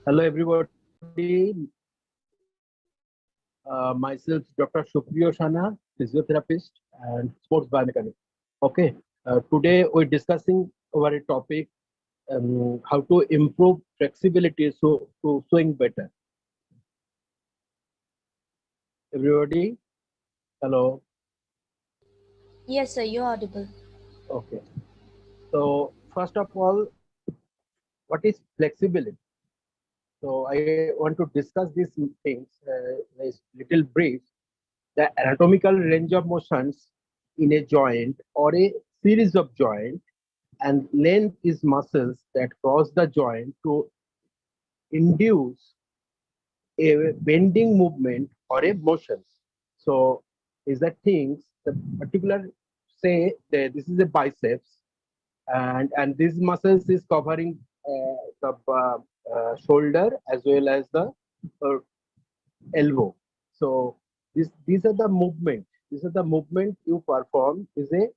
Hello, everybody. Myself, Dr. Supriyo Shana, physiotherapist and sports biomechanic. Okay. Today we're discussing our topic how to improve flexibility so to swing better. Everybody, hello. Yes, sir, you're audible. Okay. So first of all, what is flexibility? So I want to discuss these things is little brief. The anatomical range of motions in a joint or a series of joint and length is muscles that cross the joint to induce a bending movement or a motion. So is that things the particular say that this is a biceps and these muscles is covering the shoulder as well as the uh, elbow. So these are the movement. These are the movement you perform is a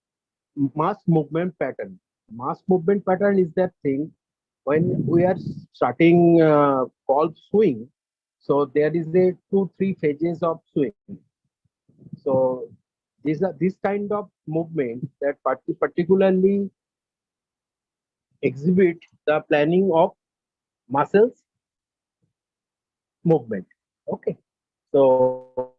mass movement pattern. Mass movement pattern is that thing when we are starting golf swing. So there is a 2 3 phases of swing. So these are this kind of movement that particularly exhibit the planning of muscles movement. Okay. So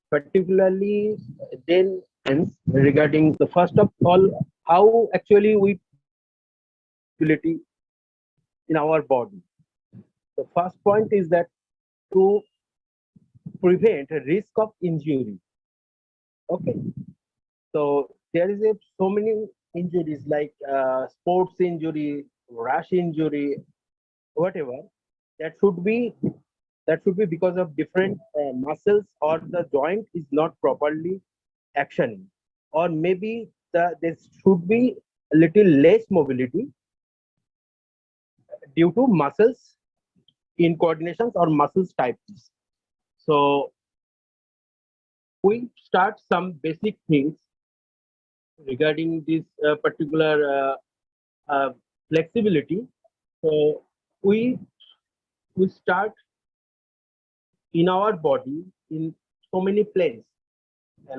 particularly then regarding the first of all how actually we flexibility in our body. The first point is that to prevent a risk of injury. Okay, so there is a so many injuries like sports injury, rash injury, whatever. That should be that should be because of different muscles or the joint is not properly actioning, or maybe there should be a little less mobility due to muscles in coordinations or muscles types. So we start some basic things regarding this particular flexibility. So we we start in our body in so many planes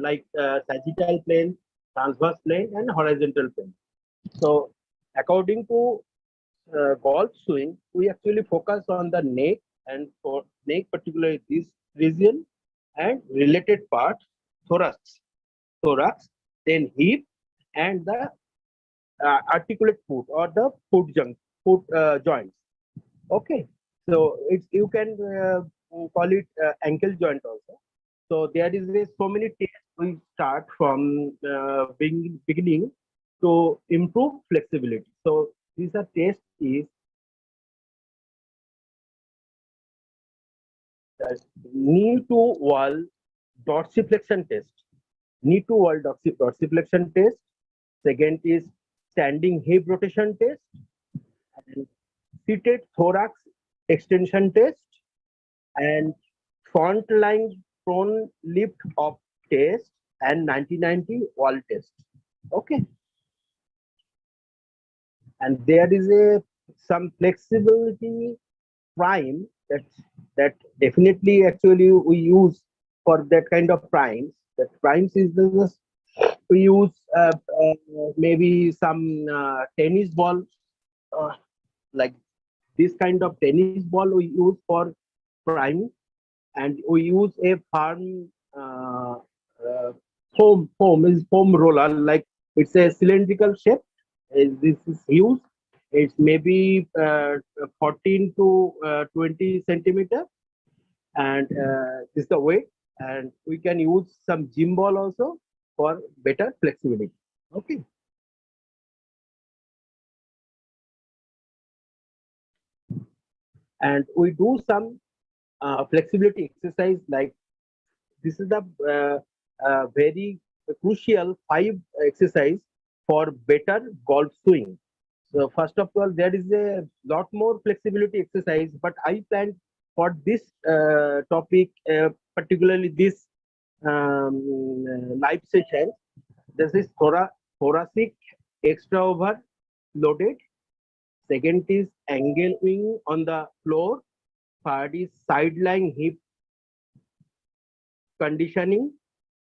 like sagittal plane, transverse plane, and horizontal plane. So according to golf swing, we actually focus on the neck and for neck particularly this region and related part, thorax, then hip, and the articulate foot or the foot joints. Okay, so it's you can call it ankle joint also. So there is so many tests we start from beginning to improve flexibility. So these are tests is uh, knee to wall dorsiflexion test. Knee to wall dorsiflexion test. Second is standing hip rotation test and seated thorax extension test and front line prone lift up test and 90-90 wall test. Okay, and there is a some flexibility prime that definitely actually we use for that kind of primes. That primes is the we use maybe some tennis ball uh, like this kind of tennis ball we use for prime, and we use a firm foam roller, like it's a cylindrical shape. This is used. It's maybe 14 to 20 centimeter, and this is the weight. And we can use some gym ball also for better flexibility. Okay, and we do some flexibility exercise like this is the very crucial 5 exercise for better golf swing. So first of all, there is a lot more flexibility exercise, but I planned for this topic, particularly this live session. This is thoracic extra over loaded. Second is angling on the floor. Third is sideline hip conditioning.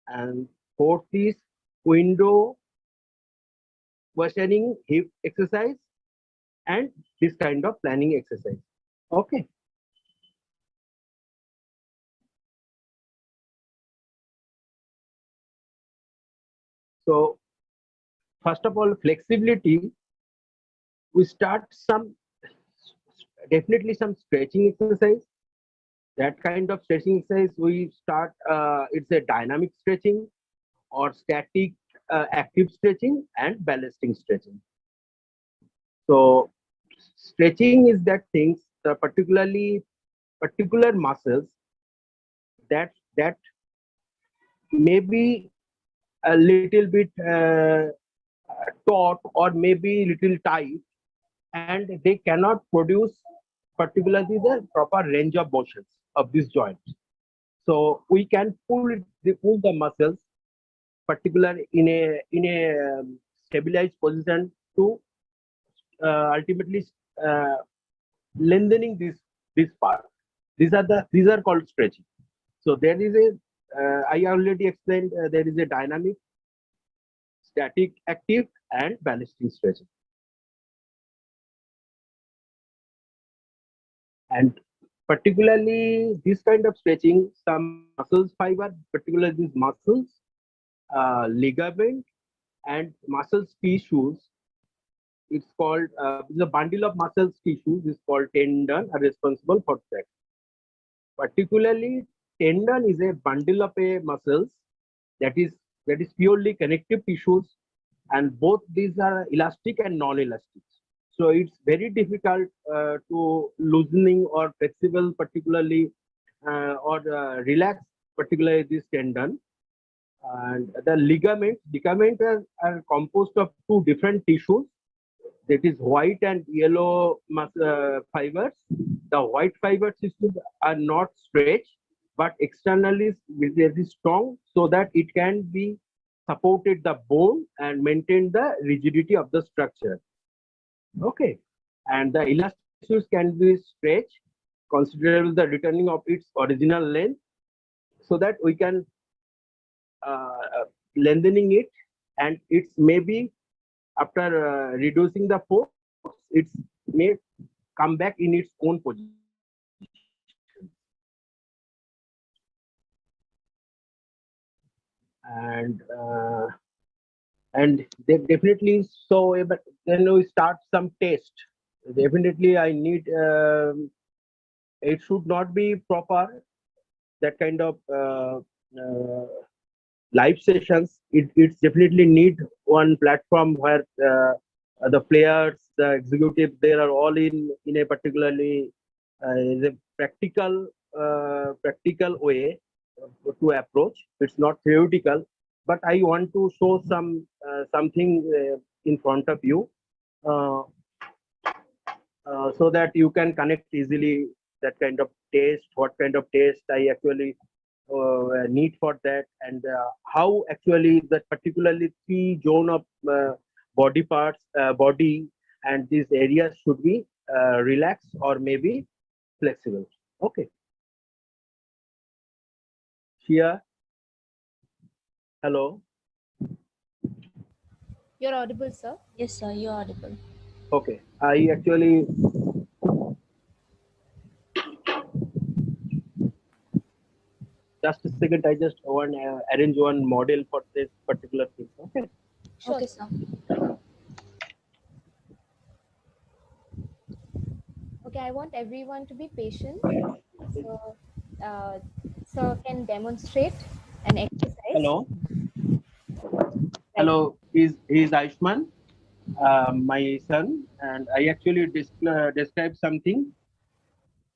And fourth is window versioning hip exercise and this kind of planning exercise. Okay. So first of all, flexibility, we start definitely some stretching exercise. That kind of stretching exercise we start, it's a dynamic stretching or static active stretching and balancing stretching. So stretching is that things, particular muscles that may be a little bit taut or maybe little tight, and they cannot produce particularly the proper range of motions of this joint. So we can pull the muscles particular in a stabilized position to ultimately uh, lengthening this part. These are called stretching. So there is a I already explained, there is a dynamic, static, active, and balancing stretching. And particularly this kind of stretching, some muscles fiber, particularly these muscles, ligament, and muscles tissues. It's called the bundle of muscles tissues is called tendon, are responsible for that. Particularly, tendon is a bundle of a muscles that is purely connective tissues, and both these are elastic and non-elastic. So it's very difficult to loosening or flexible, particularly or relax, particularly this tendon. And the ligaments are composed of two different tissues, that is white and yellow fibers. The white fiber tissues are not stretched, but externally very strong, so that it can be supported the bone and maintain the rigidity of the structure. Okay, and the elastic tissues can be stretched, considerable the returning of its original length, so that we can lengthening it, and it's maybe after reducing the force, it may come back in its own position. And they definitely, so but then we start some test. Definitely I need, it should not be proper that kind of live sessions. It's definitely need one platform where the players, the executive, they are all in a particularly the practical way to approach. It's not theoretical, but I want to show something in front of you, uh, so that you can connect easily that kind of test, what kind of test I actually need for that, and how actually that particularly three zone of body parts, body, and these areas should be relaxed or maybe flexible. Okay. Here. Hello. You're audible, sir. Yes, sir, you're audible. Okay. I actually just a second. I just want arrange one model for this particular thing. Okay. Sure, okay, sir. Okay, I want everyone to be patient. So, sir can demonstrate an exercise. Hello. Hello. He's Aishman, my son, and I actually describe something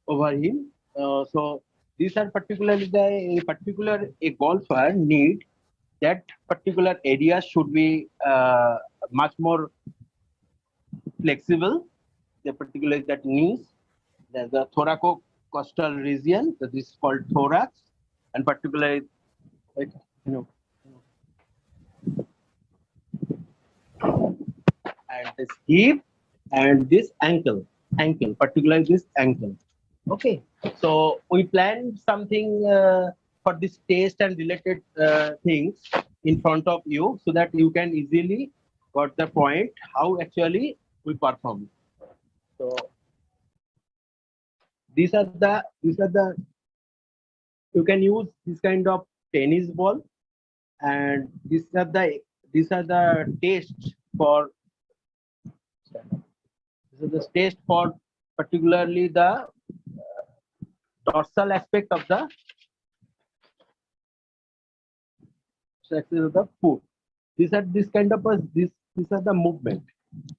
over him. So these are particularly a golfer need that particular area should be much more flexible. The particular that knees, the thoraco-costal region, that is called thorax, and particularly, like, you know, and this hip and this ankle, particularly this ankle. Okay, so we planned something for this test and related things in front of you so that you can easily got the point how actually we perform. So these are the you can use this kind of tennis ball, and these are the tests for this is the test for particularly the dorsal aspect of the axis of the foot. These are this kind of these are the movement.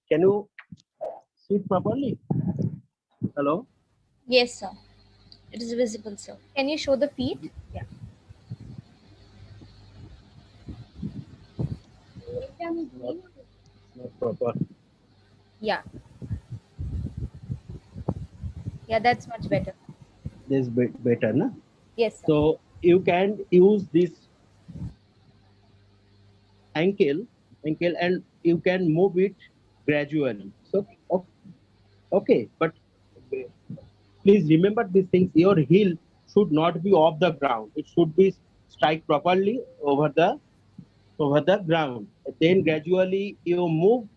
Can you see it properly? Hello. Yes, sir. It is visible, sir. Can you show the feet? Yeah. Not proper. Yeah. Yeah, that's much better. This bit better, na? Yes, sir. So you can use this ankle, and you can move it gradually. So okay, but please remember these things. Your heel should not be off the ground. It should be strike properly over the ground. Then gradually you move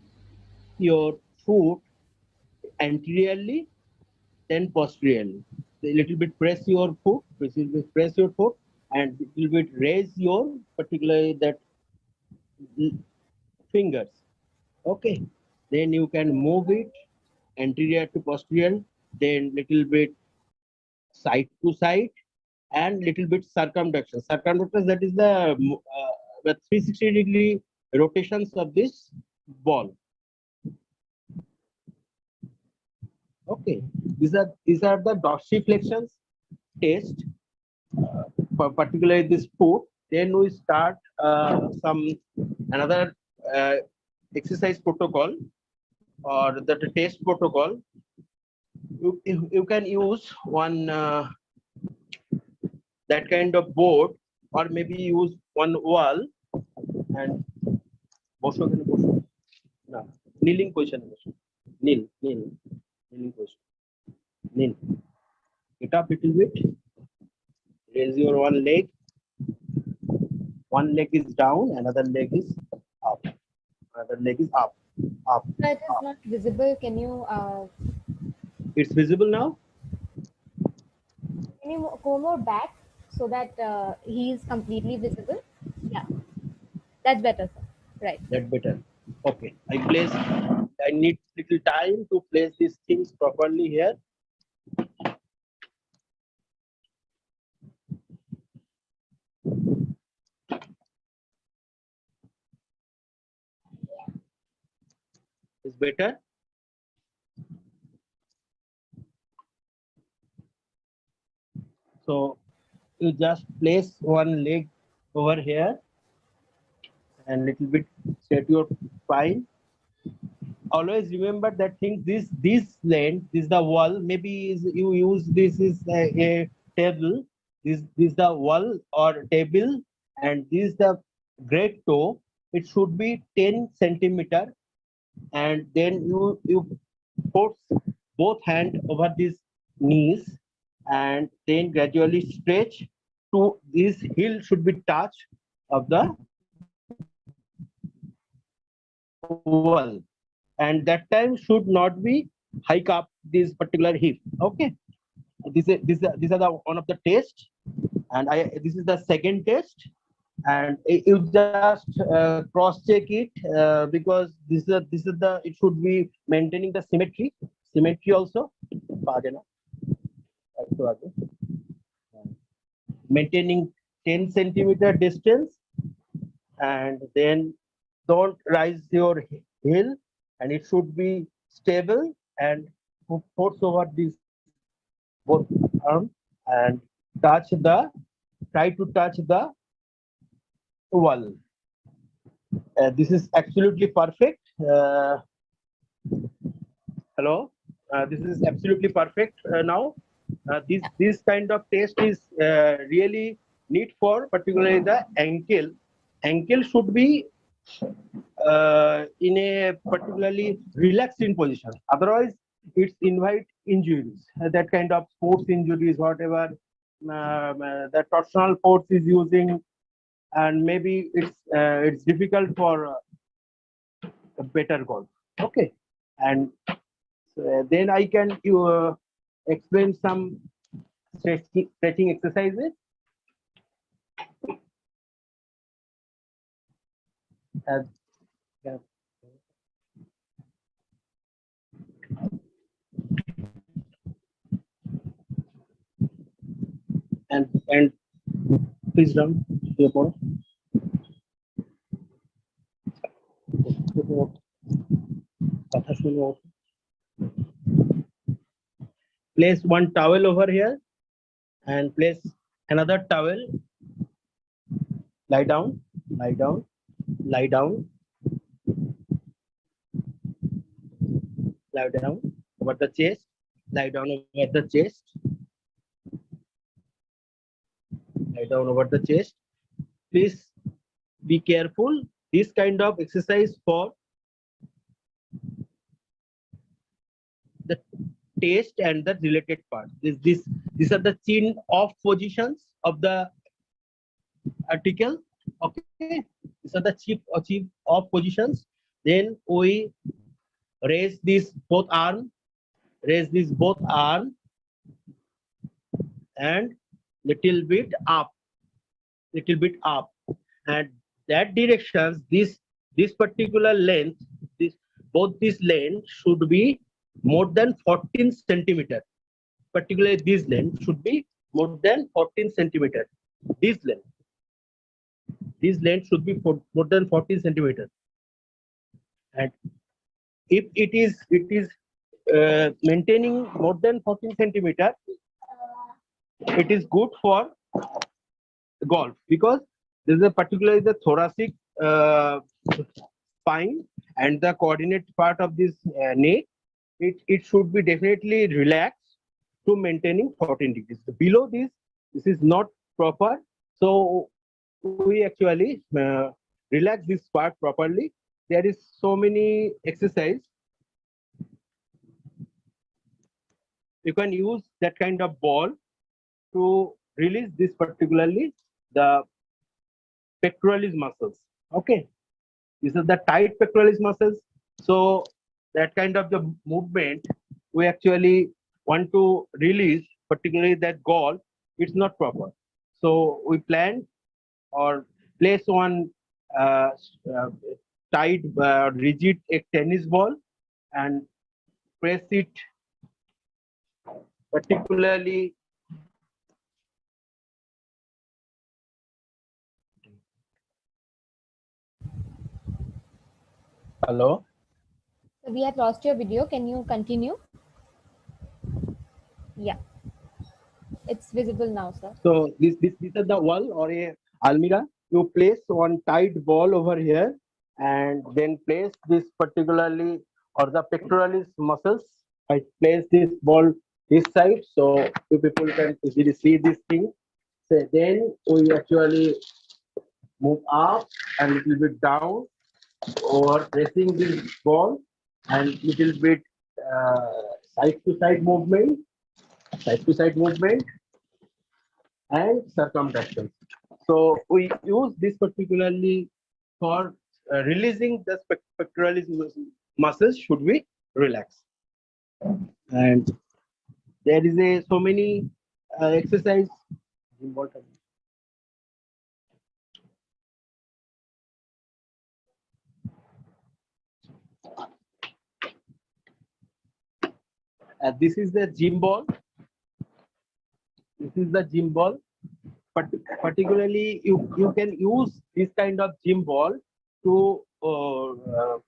your foot anteriorly, then posteriorly. A little bit press your foot, and little bit raise your particularly that fingers. Okay. Then you can move it anterior to posterior, then little bit side to side, and little bit circumduction. Circumduction, that is the 360-degree rotations of this ball. Okay, these are the dorsiflexions test for particularly this foot. Then we start some another exercise protocol or the test protocol. You can use one that kind of board, or maybe use one wall and বসো এখানে বসো না kneeling position kneeling position kneel, get up little bit, raise your one leg is down, another leg is up, another leg is up. Sir, it is not visible. Can you It's visible now. go more back so that he is completely visible? Yeah, that's better, sir. Right. That better. Okay, I need little time to place these things properly here. Is better. So you just place one leg over here and little bit set your spine. Always remember that thing, this length, this is the wall. Maybe you use this is a table. This the wall or table, and this is the great toe. It should be 10 centimeter, and then you put both hand over these knees, and then gradually stretch to this heel should be touch of the wall, and that time should not be hike up this particular hip. Okay, these are the one of the test, and this is the second test, and you just cross check it because this is the it should be maintaining the symmetry also. Maintaining 10 centimeter distance, and then don't rise your heel, and it should be stable, and force over this both arm, and try to touch the wall. This is absolutely perfect. Hello, this is absolutely perfect now. This kind of test is really neat for particularly the ankle. Ankle should be in a particularly relaxing position. Otherwise, it's invite injuries. That kind of sports injuries, whatever the torsional force is using, and maybe it's difficult for a better golf. Okay, and then I can explain some stretching exercises. Yeah. And please down your point. Place one towel over here and place another towel. Lie down, lie down, lie down, lie down over the chest, lie down over the chest, lie down over the chest. Please be careful. This kind of exercise for the taste and the related part. These are the chin off positions of the article. Okay, these are the chief off positions. Then we raise this both arm, raise this both arm, and little bit up, and that directions. This particular length, both this length should be more than 14 centimeter. Particularly this length should be more than 14 centimeter. This length should be more than 14 centimeter. And if it is maintaining more than 14 centimeter, it is good for golf, because this is a particularly the thoracic spine and the coordinate part of this neck. It should be definitely relaxed to maintaining 14 degrees. Below this is not proper. So we actually relax this part properly. There is so many exercise. You can use that kind of ball to release this, particularly the pectoralis muscles. Okay, these are the tight pectoralis muscles. So that kind of the movement we actually want to release, particularly that golf, it's not proper. So we plan or place one tight rigid tennis ball and press it particularly. Hello. So we had lost your video. Can you continue? Yeah, it's visible now, sir. So this is the wall or a almirah. You place one tight ball over here and then place this particularly or the pectoralis muscles. I place this ball this side so you people can easily see this thing. So then we actually move up and little bit down, or pressing this ball and little bit side to side movement, and circumtraction. So we use this particularly for releasing the pectoralis muscles should be relaxed. And there is a so many exercise. This is the gym ball. This is the gym ball. But particularly, you can use this kind of gym ball to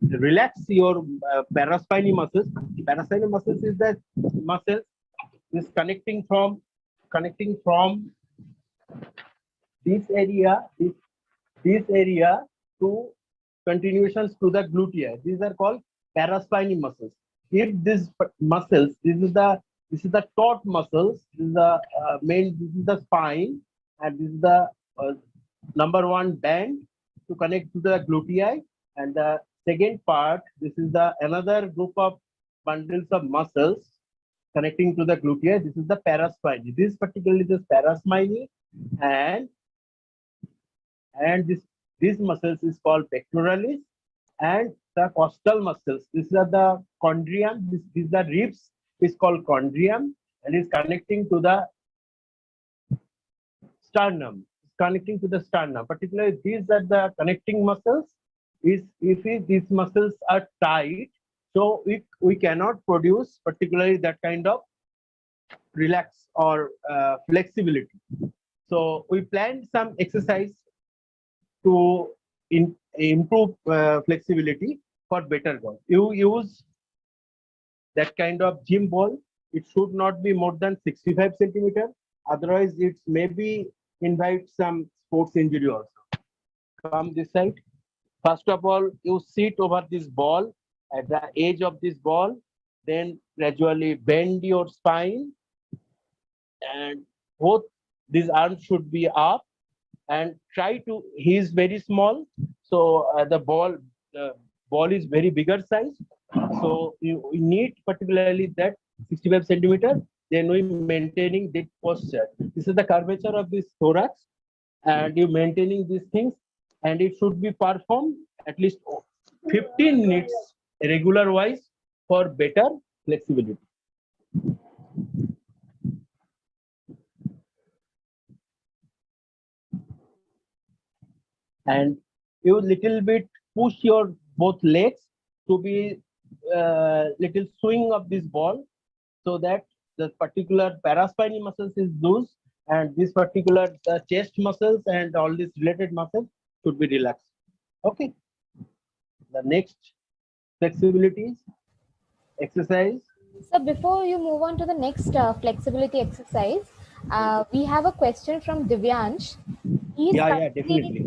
relax your paraspinal muscles. Paraspinal muscles is the muscles is connecting from this area, this area to continuations to the glutea. These are called paraspinal muscles. If these muscles, this is the taut muscles. This is the main. This is the spine, and this is the number one band. to connect to the gluteus, and the second part, this is the another group of bundles of muscles connecting to the gluteus. This is the paraspinae. This particularly the paraspinae, and these muscles is called pectoralis, and the costal muscles. These are the chondrium. These are ribs is called chondrium, and is connecting to the sternum. Connecting to the sternum. Particularly, these are the connecting muscles. These muscles are tight, so we cannot produce particularly that kind of relax or flexibility. So we planned some exercise to improve flexibility for better goal. You use that kind of gym ball. It should not be more than 65 centimeter. Otherwise, it maybe invite some sports injury also. Come this side. First of all, you sit over this ball at the edge of this ball, then gradually bend your spine, and both these arms should be up, and try to, he is very small, so the ball is very bigger size, so you need particularly that 65 centimeter, then we maintaining that posture. This is the curvature of this thorax, and you maintaining these things, and it should be performed at least 15 minutes regular wise for better flexibility. And you little bit push your both legs to be little swing of this ball, so that the particular paraspinal muscles is loose, and this particular chest muscles and all these related muscles should be relaxed. Okay. The next flexibilities exercise. So before you move on to the next flexibility exercise, we have a question from Divyansh. Definitely.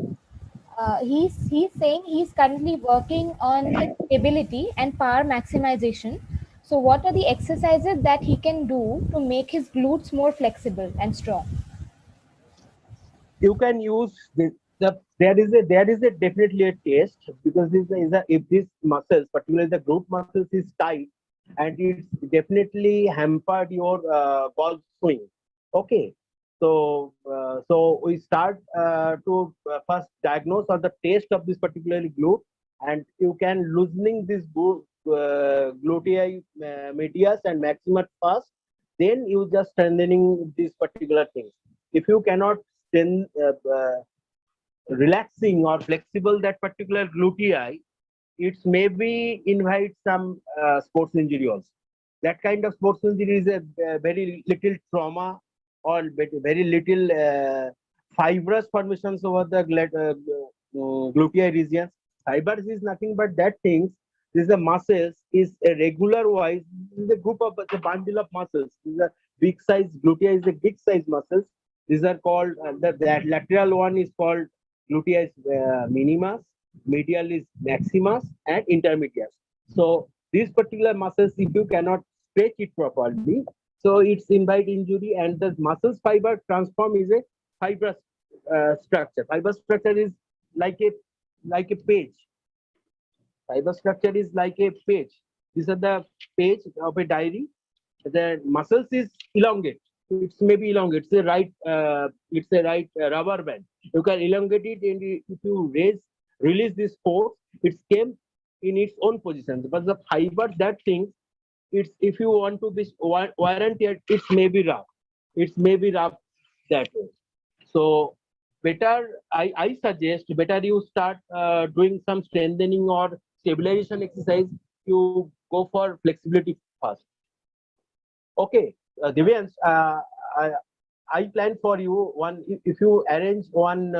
He's saying he's currently working on his stability and power maximization. So what are the exercises that he can do to make his glutes more flexible and strong? You can use there is a definitely a test, because if this muscles, particularly the glute muscles, is tight, and it's definitely hampered your ball swing. Okay, so we start to first diagnose or the test of this particularly glute, and you can loosening this glutei medius and maximus first, then you just strengthening these particular things. If you cannot relaxing or flexible that particular gluteus, it's maybe invite some sports injury also. That kind of sports injury is a very little trauma, or very little fibrous formations over the gluteus regions. Fibers is nothing but that things. This is the muscles is a regular wise. This is a group of a bundle of muscles. This is a big size gluteus is a big size muscles. These are called the lateral one is called gluteus minimus, medial is maximus, and intermedius. So these particular muscles, if you cannot stretch it properly, so it's invite injury, and the muscles fiber transform is a fibrous structure. Fiber structure is like a page. Fiber structure is like a page. These are the page of a diary. The muscles is elongate. It's maybe elongate. It's a right rubber band. You can elongate it, and if you release this force, it came in its own position. But the fiber, that thing, it's if you want to be warranted, it's maybe rough. It's maybe rough that way. So better, I suggest better you start doing some strengthening or stabilization exercise. You go for flexibility first. Okay, Divyansh, I plan for you one. If you arrange one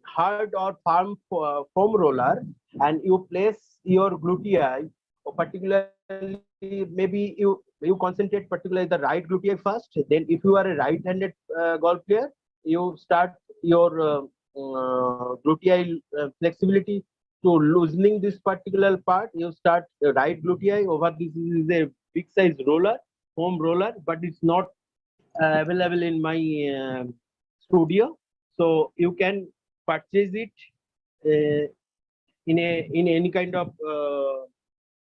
hard or firm foam roller, and you place your gluteus, or particularly maybe you concentrate particularly the right gluteus first. Then, if you are a right-handed golf player, you start your gluteus flexibility to loosening this particular part. You start the right gluteus over this is a big size roller, foam roller, but it's not available in my studio. So you can purchase it in any kind of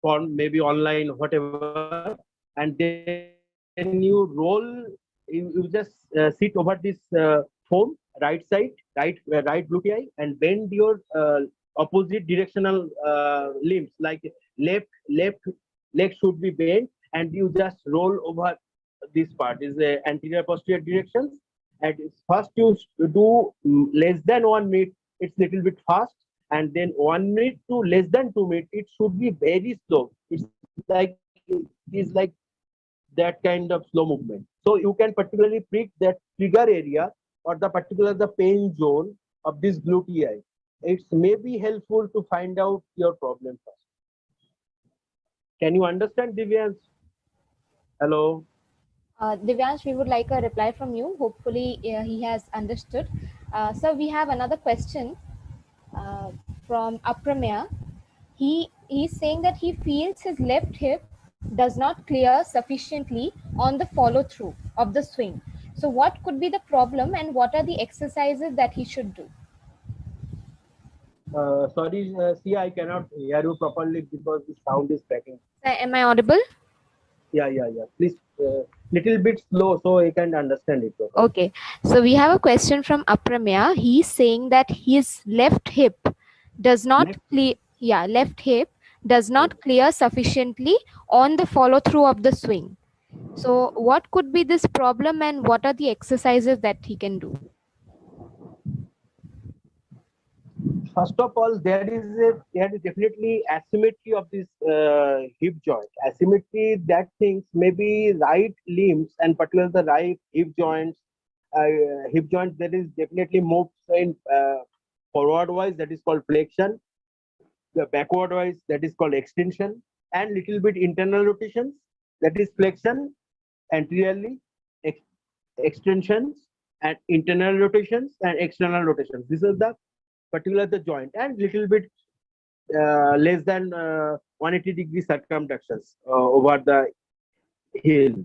form, maybe online, whatever, and then you roll. You just sit over this foam, right side, right gluteus, and bend your opposite directional limbs, like left leg should be bent, and you just roll over this part is the anterior posterior directions. And first you do less than 1 minute, it's little bit fast, and then 1 minute to less than 2 minutes, it should be very slow. It's like that kind of slow movement. So you can particularly prick that trigger area or the pain zone of this glutei. It may be helpful to find out your problem first. Can you understand, Divyansh? Hello. Divyansh, we would like a reply from you. Hopefully, he has understood. So we have another question uh, from Apramya. He's saying that he feels his left hip does not clear sufficiently on the follow through of the swing. So what could be the problem, and what are the exercises that he should do? Sorry, see, I cannot hear you properly because the sound is cracking. Am I audible? Yeah. Please, little bit slow so I can understand it properly. Okay. So we have a question from Apramya. He's saying that his left hip does not clear. Yeah, left hip does not clear sufficiently on the follow through of the swing. So what could be this problem, and what are the exercises that he can do? First of all, there is definitely asymmetry of this hip joint. Asymmetry, that things maybe right limbs and particularly the right hip joints. Hip joint that is definitely moves in forward wise, that is called flexion. The backward wise, that is called extension, and little bit internal rotations, that is flexion anteriorly, extensions, and internal rotations and external rotations. This is the particular the joint, and little bit less than 180-degree circumductions over the heel.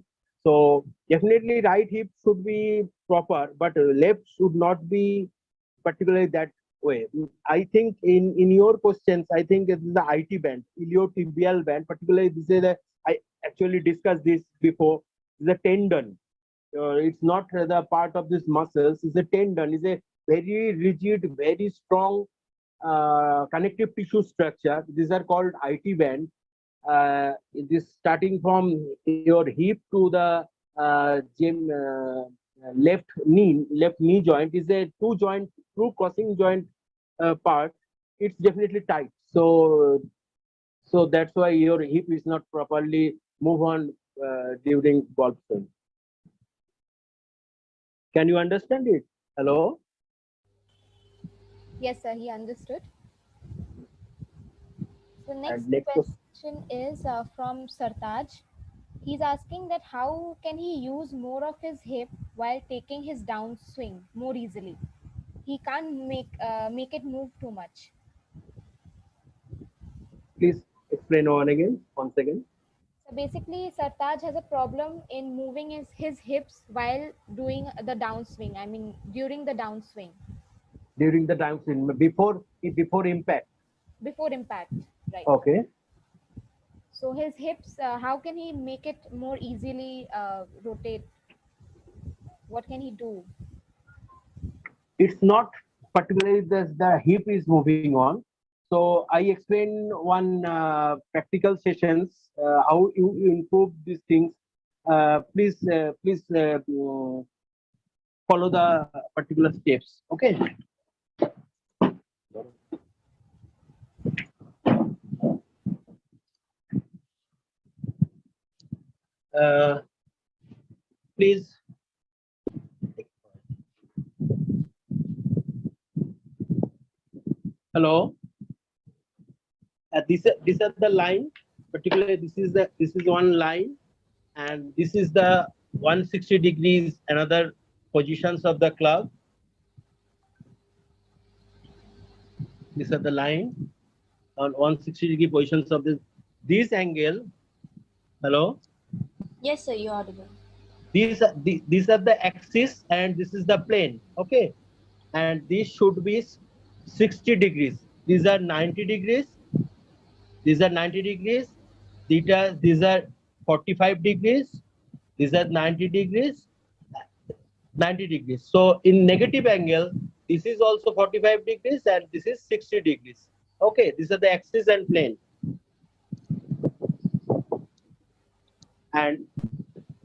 So definitely right hip should be proper, but left should not be particularly that way. I think in your questions, I think it is the IT band, iliotibial band. Particularly, this is I actually discussed this before. The tendon. It's not the part of this muscles. It's a tendon. It's a very rigid, very strong connective tissue structure. These are called IT band. It is starting from your hip to the left knee joint is a two crossing joint part. It's definitely tight. So that's why your hip is not properly move on during golf swing. Can you understand it? Hello. Yes, sir, he understood. The next Next question is from Sartaj. He's asking that how can he use more of his hip while taking his downswing more easily? He can't make it move too much. please explain once again. So basically, Sartaj has a problem in moving his hips while doing the downswing. I mean, during the downswing. During the time swing, before impact. Before impact, right? Okay. So his hips, how can he make it more easily rotate? What can he do? It's not particularly the hip is moving on. So I explain one practical sessions how you improve these things. Please follow the particular steps. Okay. Please. Hello. These are the line. Particularly, this is one line, and this is the 160 degrees another positions of the club. These are the line on 160-degree positions of this angle. Hello. Yes, sir, you're audible. These are the axis, and this is the plane. Okay. and this should be 60 degrees. These are 90 degrees. These are 90 degrees. These are 45 degrees. These are 90 degrees. 90 degrees. So in negative angle, this is also 45 degrees and this is 60 degrees. Okay, these are the axis and plane. And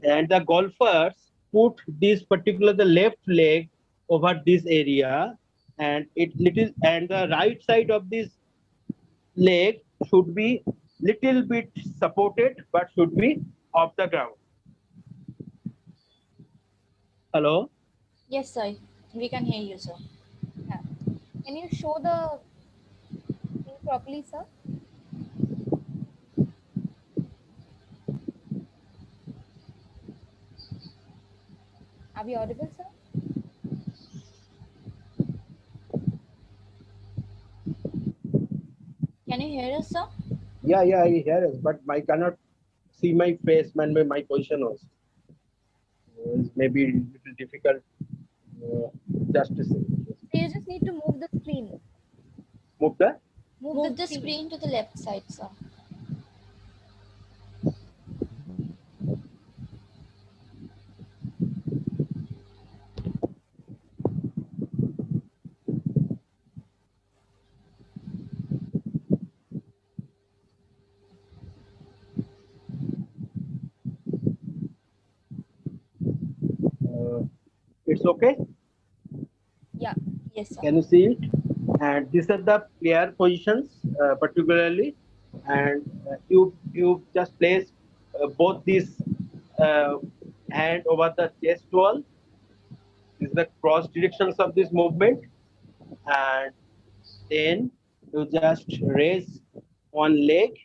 the golfers put this particular the left leg over this area, and the right side of this leg should be little bit supported but should be off the ground. Hello? Yes, sir. We can hear you, sir. Yeah. Can you show the thing properly, sir? Are we audible, sir? Can you hear us, sir? Yeah, I hear it, but I cannot see my face and my position also. It's maybe a little difficult. Just to see. So you just need to move the screen. Move the. Move the screen to the left side, sir. It's okay. Yeah. Yes, sir. Can you see it? And these are the player positions, particularly, and you just place both these hand over the chest wall. This is the cross directions of this movement, and then you just raise one leg,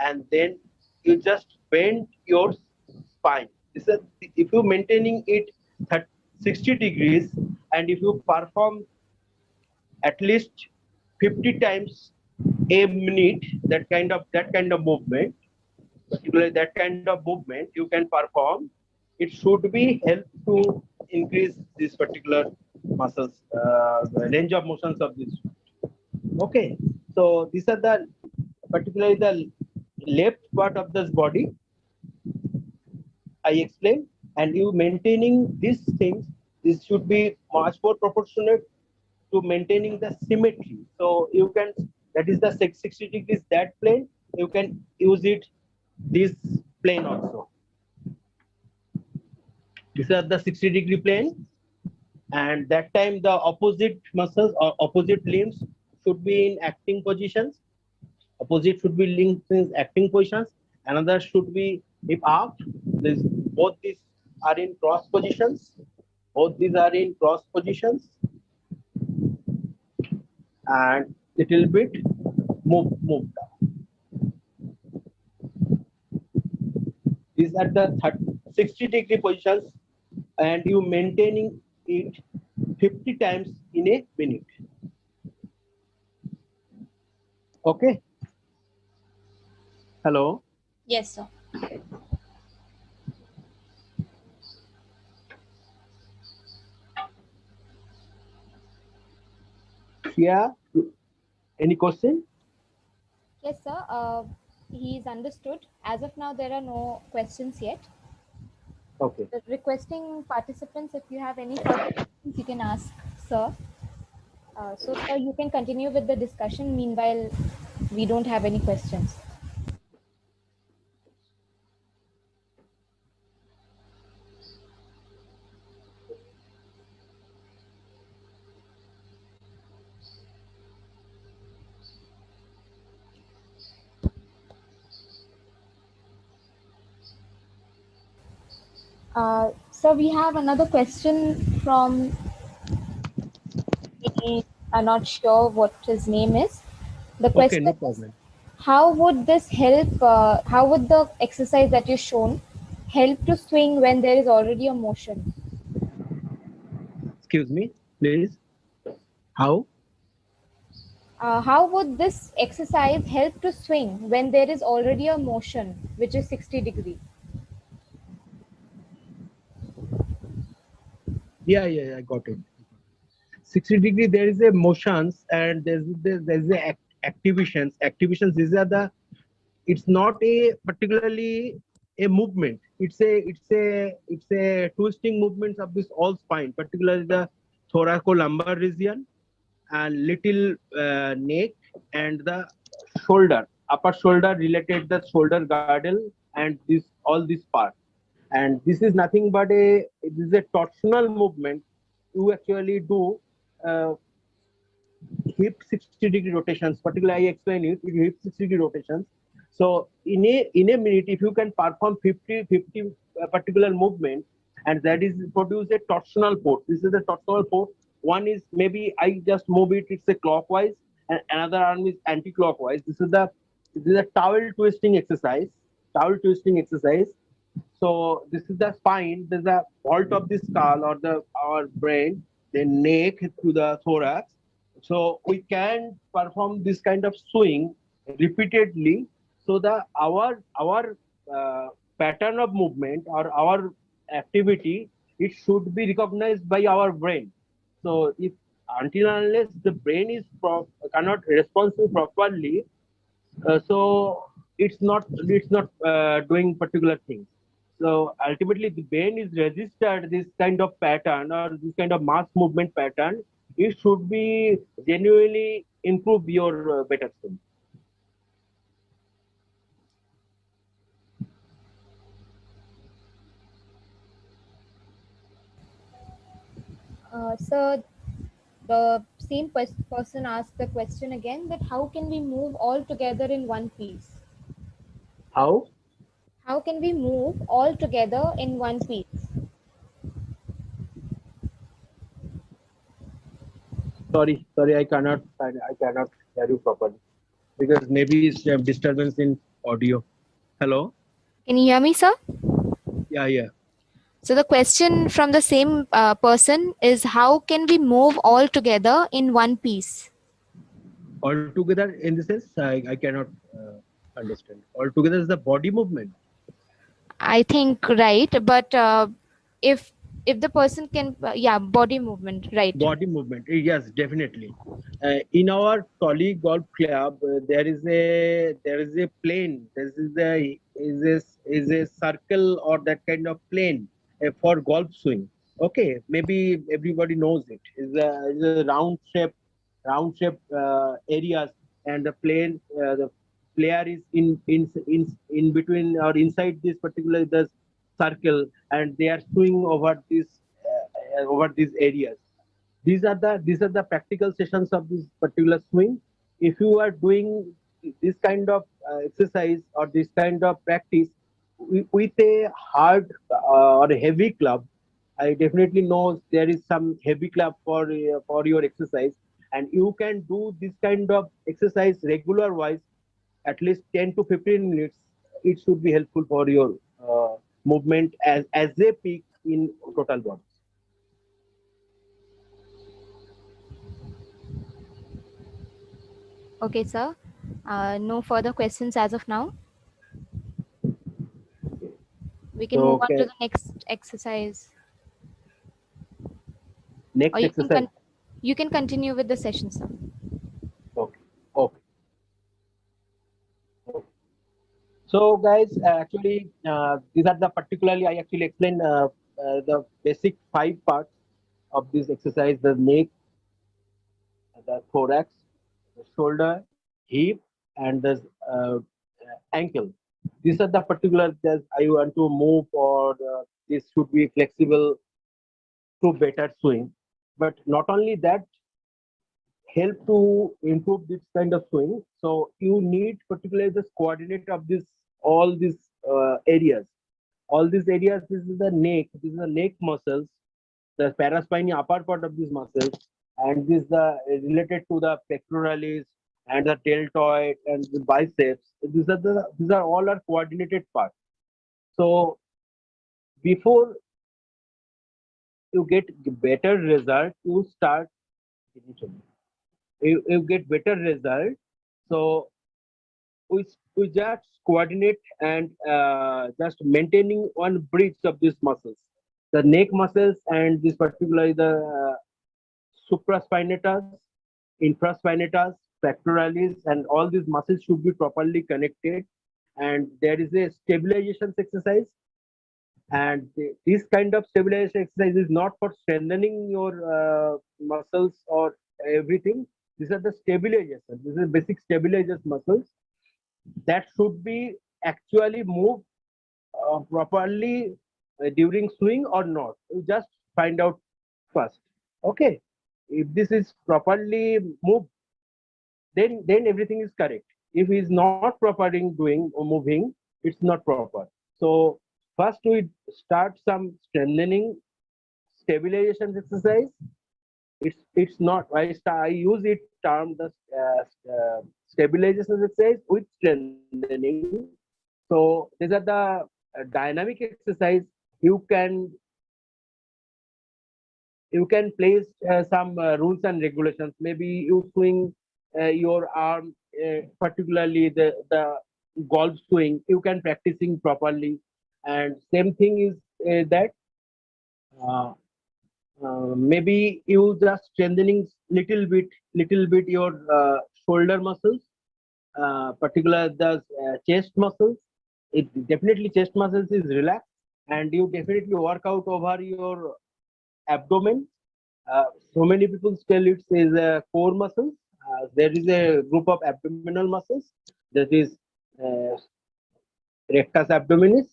and then you just bend your spine. This is if you maintaining it 60 degrees, and if you perform at least 50 times a minute that kind of movement, particularly that kind of movement you can perform, it should be help to increase this particular muscles, the range of motions of this. Okay, so these are the particularly the left part of this body I explained, and you maintaining these things, this should be much more proportionate to maintaining the symmetry. So you can, that is the 60 degrees that plane, you can use it this plane also. These are the 60-degree plane, and that time the opposite muscles or opposite limbs should be in acting positions. Opposite should be linked in acting positions. Another should be if up. Both these are in cross positions. Both these are in cross positions, and little bit move down. These are the 60-degree positions, and you maintaining it 50 times in a minute. Okay. Hello. Yes, sir. Yeah. Any question? Yes, sir. He's understood. As of now, there are no questions yet. Okay. Requesting participants, if you have any further questions, you can ask, sir. So, sir, you can continue with the discussion. Meanwhile, we don't have any questions. So we have another question from, I'm not sure what his name is. The Okay, question no is, problem. how would this help, how would the exercise that you've shown help to swing when there is already a motion? Excuse me, please. How? How would this exercise help to swing when there is already a motion, which is 60 degree? Yeah, I got it. 60-degree, there is a motions and there's a activations. Activations, these are the, it's not a particularly a movement. It's a twisting movements of this all spine, particularly the thoracolumbar region and little neck and the shoulder, upper shoulder related the shoulder girdle and this all this part. And this is nothing but it is a torsional movement. You actually do uh, hip 60-degree rotations. Particularly, I explain it. Hip 60-degree rotations. So in a minute, if you can perform 50 particular movement, and that is produce a torsional force. This is a torsional force. One is maybe I just move it. It's a clockwise, and another arm is anti-clockwise. This is a towel twisting exercise. Towel twisting exercise. So this is the spine. There's a vault of the skull or our brain, the neck to the thorax. So we can perform this kind of swing repeatedly. So the our pattern of movement or our activity, it should be recognized by our brain. So if until and unless the brain is cannot respond to properly, so it's not doing particular things. So ultimately, the brain is registered this kind of pattern or this kind of mass movement pattern. It should be genuinely improve your better swing. So the same person asked the question again, that how can we move all together in one piece? How? How can we move all together in one piece? Sorry, I cannot hear you properly because maybe it's a disturbance in audio. Hello? Can you hear me, sir? Yeah. So the question from the same person is, how can we move all together in one piece? All together in the sense, I cannot understand. All together is the body movement. I think right, but if the person can, body movement, right? Body movement, yes, definitely. In our colleague golf club, there is a plane. This is a circle or that kind of plane for golf swing. Okay, maybe everybody knows it. Is a round shape areas, and the player is in between or inside this particular the circle, and they are swinging over these areas. These are the practical sessions of this particular swing. If you are doing this kind of exercise or this kind of practice with a hard or a heavy club, I definitely know there is some heavy club for your exercise, and you can do this kind of exercise regular wise at least 10 to 15 minutes. It should be helpful for your movement as a peak in total body. Okay, sir. No further questions as of now. We can move on to the next exercise. Next Or you exercise. you can continue with the session, sir. Okay. So guys, actually, these are the particularly I actually explained the basic 5 parts of this exercise: the neck, the thorax, the shoulder, hip, and the ankle. These are the particular that I want to move, or this should be flexible to better swing. But not only that, help to improve this kind of swing. So you need particularly this coordinate of this all these areas. All these areas. This is the neck. This is the neck muscles, the paraspinal upper part of these muscles, and this the related to the pectoralis and the deltoid and the biceps. These are all are coordinated parts. So before you get better result, you get better result. So we just coordinate and just maintaining one bridge of these muscles, the neck muscles and this particularly the supraspinatus, infraspinatus, pectoralis, and all these muscles should be properly connected. And there is a stabilization exercise. And this kind of stabilization exercise is not for strengthening your muscles or everything. These are the stabilization. This is basic stabilizers muscles that should be actually moved properly during swing or not. You just find out first. Okay, if this is properly moved, then everything is correct. If it is not properly doing or moving, it's not proper. So first we start some strengthening stabilization exercise. It's not I use it term the stabilization exercise with strengthening. So these are the dynamic exercise. You can place some rules and regulations. Maybe you swing your arm, particularly the golf swing. You can practicing properly, and same thing is that uh, maybe you just strengthening little bit your shoulder muscles, particular the chest muscles. It definitely chest muscles is relaxed, and you definitely work out over your abdomen. So many people tell it is a core muscles. There is a group of abdominal muscles, that is uh, rectus abdominis,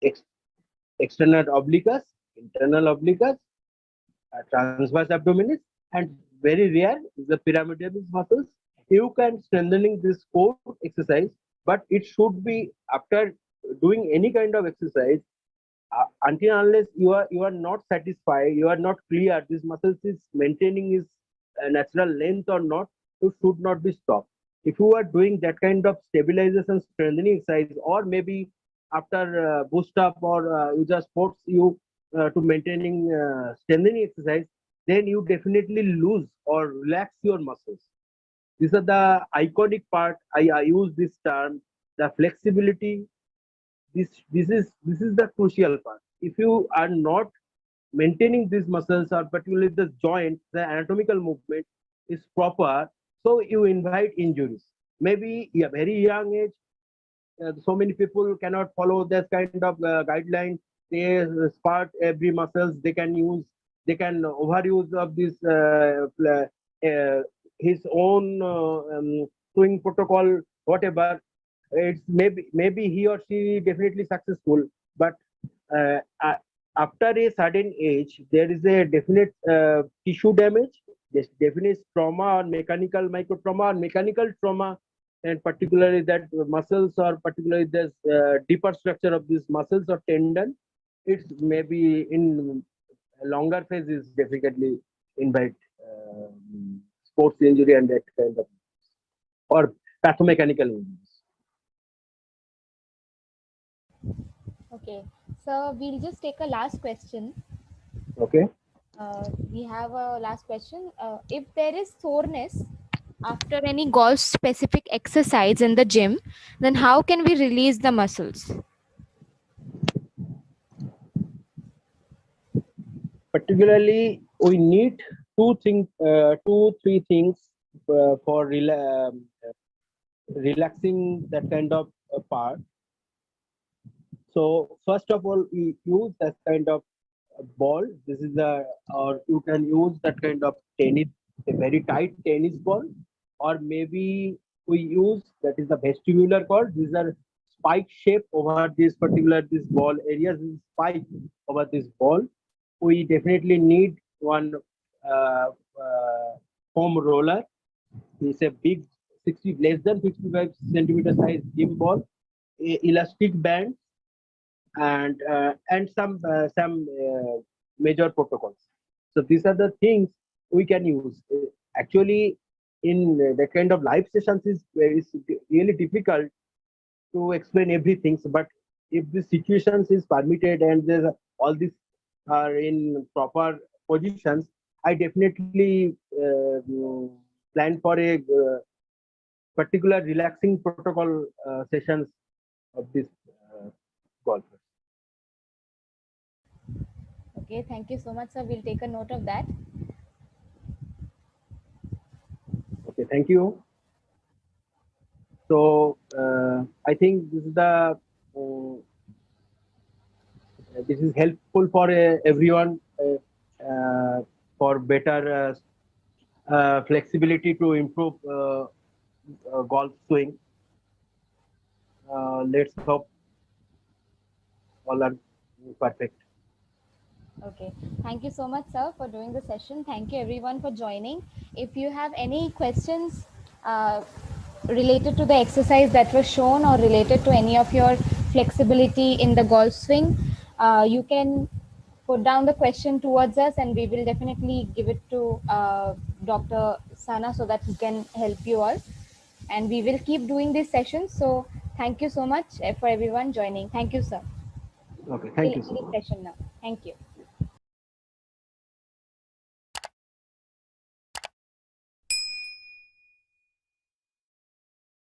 ex- external obliquus, internal obliquus, transverse abdominis, and very rare is the pyramidalis muscles. You can strengthening this core exercise, but it should be after doing any kind of exercise. Until unless you are not satisfied, you are not clear this muscles is maintaining his natural length or not, you should not be stopped. If you are doing that kind of stabilization strengthening exercise, or maybe after boost up, or you just force you to maintaining strengthening exercise, then you definitely lose or relax your muscles. These are the iconic part. I use this term, the flexibility. This is the crucial part. If you are not maintaining these muscles, or particularly the joint, the anatomical movement is proper, so you invite injuries. Maybe a very young age, so many people cannot follow that kind of guideline. They spart every muscles they can use. They can overuse of this his own swing protocol, whatever. It's maybe he or she definitely successful, but uh, uh, after a certain age, there is a definite tissue damage, there's definite trauma, or mechanical micro trauma, or mechanical trauma, and particularly that muscles, or particularly this deeper structure of these muscles or tendon. It's maybe in a longer phase is definitely invite sports injury and that kind of, or pathomechanical injuries. Okay, so we'll just take a last question. Okay. We have a last question. If there is soreness after any golf specific exercise in the gym, then how can we release the muscles? Particularly, we need three things for relaxing that kind of part. So first of all, we use that kind of ball. This is the, or you can use that kind of tennis, a very tight tennis ball, or maybe we use that is the vestibular cord. These are spike shape over this ball areas is spike over this ball. We definitely need one uh, foam roller. It's a big 60 less than 65 centimeter size gym ball, elastic band, and some major protocols. So these are the things we can use. Actually, in the kind of live sessions is really difficult to explain everything. But if the situations is permitted and there's all these are in proper positions, I definitely plan for a particular relaxing protocol sessions of this golfers. Okay, thank you so much, sir. We'll take a note of that. Thank you. So I think this is helpful for everyone for better flexibility to improve golf swing. Let's hope all are perfect. Okay. Thank you so much, sir, for doing the session. Thank you, everyone, for joining. If you have any questions related to the exercise that was shown or related to any of your flexibility in the golf swing, you can put down the question towards us, and we will definitely give it to Dr. Sana so that he can help you all. And we will keep doing these sessions. So thank you so much for everyone joining. Thank you, sir. Okay, We'll thank you end so this much. session now. Thank you.